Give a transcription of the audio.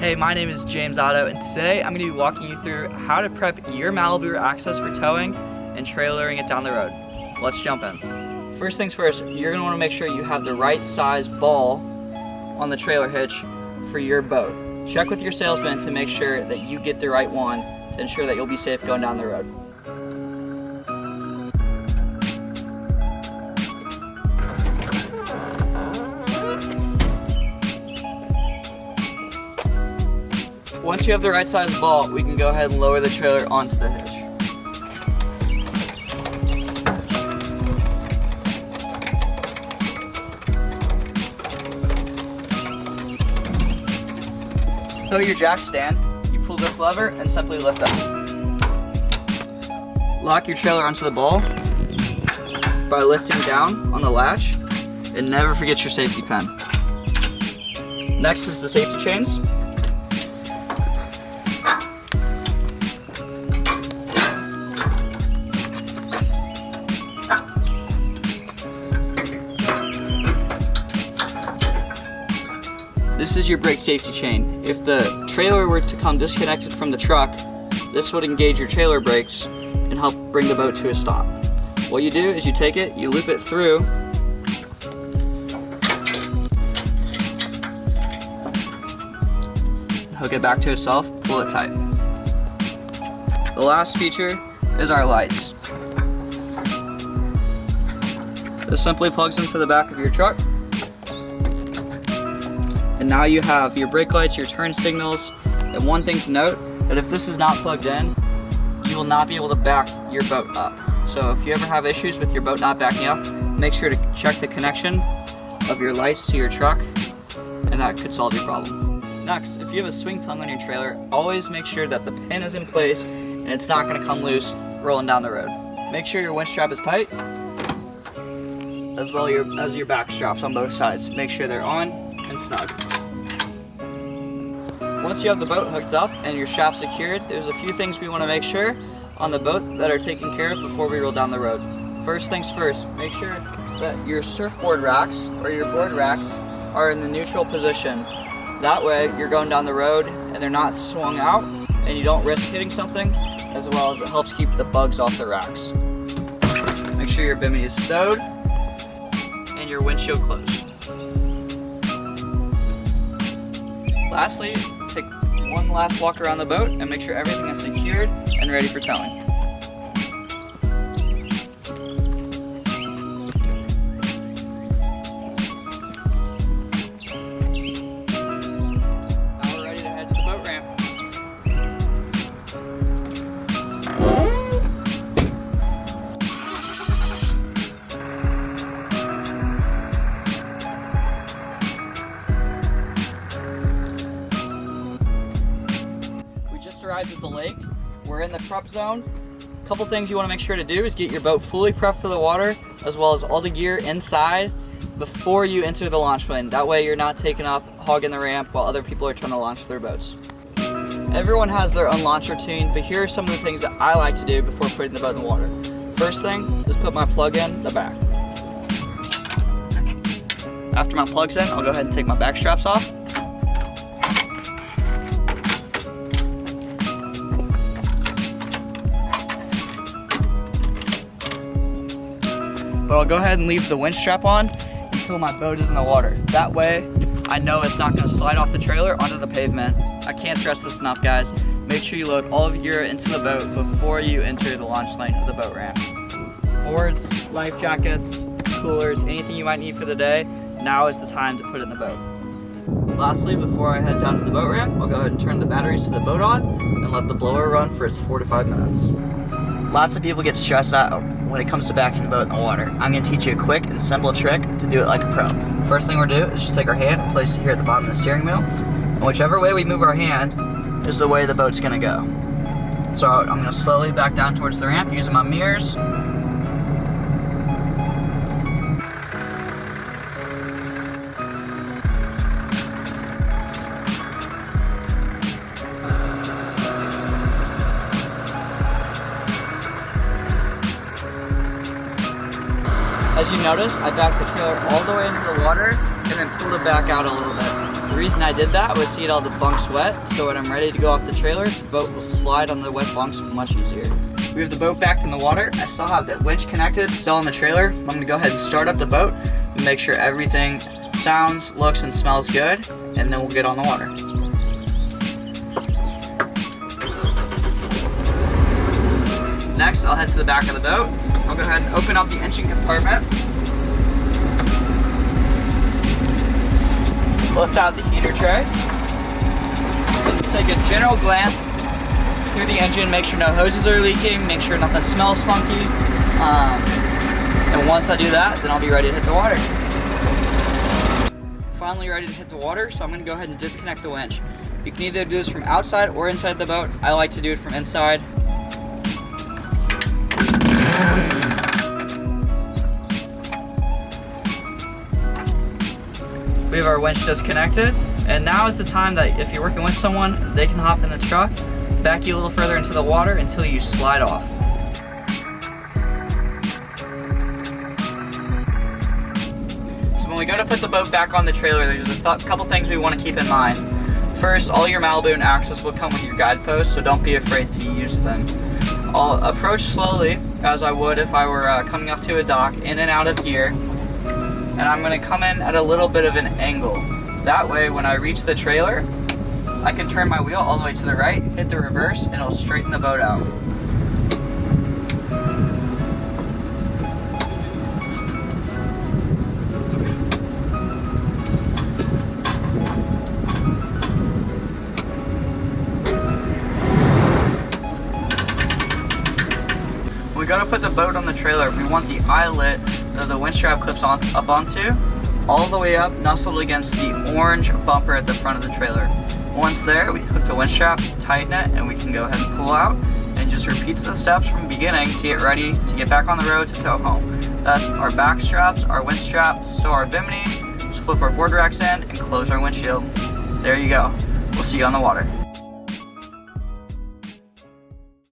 Hey, my name is James Otto, and today I'm going to be walking you through how to prep your Malibu access for towing and trailering it down the road. Let's jump in. First things first, you're going to want to make sure you have the right size ball on the trailer hitch for your boat. Check with your salesman to make sure that you get the right one to ensure that you'll be safe going down the road. Once you have the right size ball, we can go ahead and lower the trailer onto the hitch. Though your jack stand, you pull this lever and simply lift up. Lock your trailer onto the ball by lifting down on the latch, and never forget your safety pin. Next is the safety chains. This is your brake safety chain. If the trailer were to come disconnected from the truck, this would engage your trailer brakes and help bring the boat to a stop. What you do is you take it, you loop it through, hook it back to itself, pull it tight. The last feature is our lights. This simply plugs into the back of your truck. And now you have your brake lights, your turn signals, and one thing to note, that if this is not plugged in, you will not be able to back your boat up. So if you ever have issues with your boat not backing up, make sure to check the connection of your lights to your truck, and that could solve your problem. Next, if you have a swing tongue on your trailer, always make sure that the pin is in place and it's not going to come loose rolling down the road. Make sure your winch strap is tight, as well as your back straps on both sides. Make sure they're on and snug. Once you have the boat hooked up and your strap secured, there's a few things we want to make sure on the boat that are taken care of before we roll down the road. First things first, make sure that your surfboard racks or your board racks are in the neutral position. That way you're going down the road and they're not swung out and you don't risk hitting something, as well as it helps keep the bugs off the racks. Make sure your bimini is stowed and your windshield closed. Lastly, take one last walk around the boat and make sure everything is secured and ready for towing. Now we're ready to head to the boat ramp. Arrived at the lake. We're in the prep zone. A couple things you want to make sure to do is get your boat fully prepped for the water, as well as all the gear inside before you enter the launch lane. That way you're not taking up, hogging the ramp while other people are trying to launch their boats. Everyone has their own launch routine, but here are some of the things that I like to do before putting the boat in the water. First thing is put my plug in the back. After my plug's in, I'll go ahead and take my back straps off. But I'll go ahead and leave the winch strap on until my boat is in the water. That way, I know it's not going to slide off the trailer onto the pavement. I can't stress this enough, guys. Make sure you load all of your gear into the boat before you enter the launch lane of the boat ramp. Boards, life jackets, coolers, anything you might need for the day, now is the time to put it in the boat. Lastly, before I head down to the boat ramp, I'll go ahead and turn the batteries to the boat on and let the blower run for its 4 to 5 minutes. Lots of people get stressed out when it comes to backing the boat in the water. I'm going to teach you a quick and simple trick to do it like a pro. First thing we're going to do is just take our hand and place it here at the bottom of the steering wheel. And whichever way we move our hand is the way the boat's going to go. So I'm going to slowly back down towards the ramp using my mirrors. As you notice, I backed the trailer all the way into the water and then pulled it back out a little bit. The reason I did that was to get all the bunks wet, so when I'm ready to go off the trailer, the boat will slide on the wet bunks much easier. We have the boat back in the water. I still have the winch connected, still on the trailer. I'm gonna go ahead and start up the boat and make sure everything sounds, looks, and smells good, and then we'll get on the water. Next, I'll head to the back of the boat. I'll go ahead and open up the engine compartment. Lift out the heater tray. And take a general glance through the engine, make sure no hoses are leaking, make sure nothing smells funky. And once I do that, then I'll be ready to hit the water. Finally ready to hit the water, so I'm gonna go ahead and disconnect the winch. You can either do this from outside or inside the boat. I like to do it from inside. We have our winch disconnected, and now is the time that if you're working with someone, they can hop in the truck, back you a little further into the water until you slide off. So when we go to put the boat back on the trailer, there's a couple things we want to keep in mind. First, all your Malibu and access will come with your guideposts, so don't be afraid to use them. I'll approach slowly, as I would if I were coming up to a dock, in and out of gear. And I'm gonna come in at a little bit of an angle. That way, when I reach the trailer, I can turn my wheel all the way to the right, hit the reverse, and it'll straighten the boat out. When we go to put the boat on the trailer, we want the eyelet that the winch strap clips up onto all the way up, nestled against the orange bumper at the front of the trailer. Once there, we hook the winch strap, tighten it, and we can go ahead and pull out, and just repeat the steps from the beginning to get ready to get back on the road to tow home. That's our back straps, our winch strap, stow our bimini, just flip our board racks in, and close our windshield. There you go. We'll see you on the water.